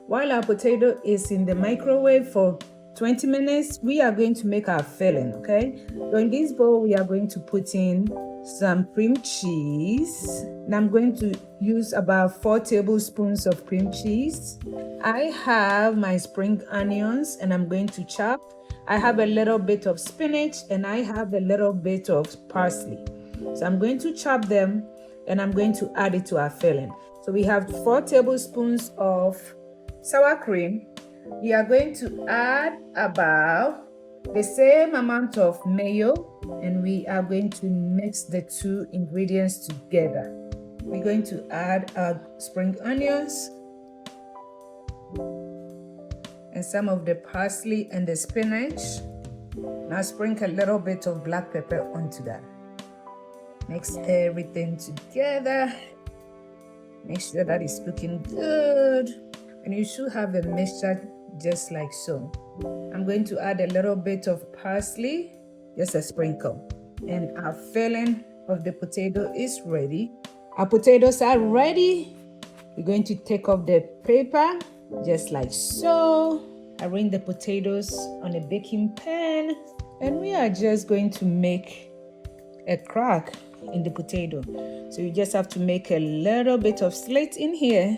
While our potato is in the microwave for 20 minutes, we are going to make our filling, okay? So in this bowl, we are going to put in some cream cheese. And I'm going to use about 4 tablespoons of cream cheese. I have my spring onions and I'm going to chop. I have a little bit of spinach and I have a little bit of parsley. So I'm going to chop them and I'm going to add it to our filling. So we have 4 tablespoons of sour cream. We are going to add about the same amount of mayo and we are going to mix the 2 ingredients together. We're going to add our spring onions and some of the parsley and the spinach. Now sprinkle a little bit of black pepper onto that. Mix everything together. Make sure that it's looking good. And you should have a mixture just like so. I'm going to add a little bit of parsley, just a sprinkle. And our filling of the potato is ready. Our potatoes are ready. We're going to take off the paper, just like so. Arrange the potatoes on a baking pan. And we are just going to make a crack in the potato. So you just have to make a little bit of slit in here.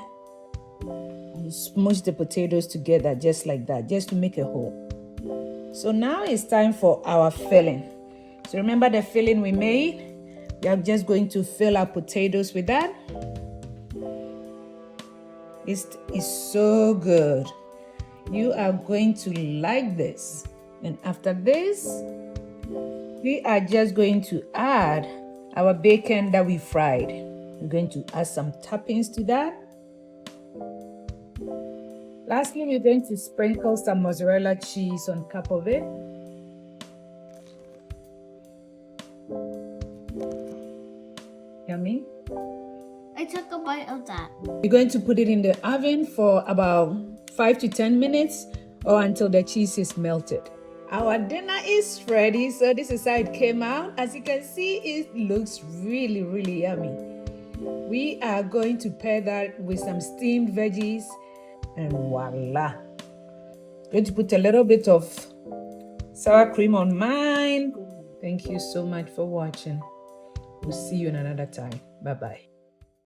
You smush the potatoes together just like that, just to make a hole. So now it's time for our filling. So remember the filling we made? We are just going to fill our potatoes with that. It's so good. You are going to like this. And after this, we are just going to add our bacon that we fried. We're going to add some toppings to that. Lastly, we're going to sprinkle some mozzarella cheese on top of it. Yummy. I took a bite of that. We're going to put it in the oven for about 5 to 10 minutes or until the cheese is melted. Our dinner is ready. So this is how it came out. As you can see, it looks really, really yummy. We are going to pair that with some steamed veggies and voila. Going to put a little bit of sour cream on mine. Thank you so much for watching. We'll see you in another time. Bye-bye.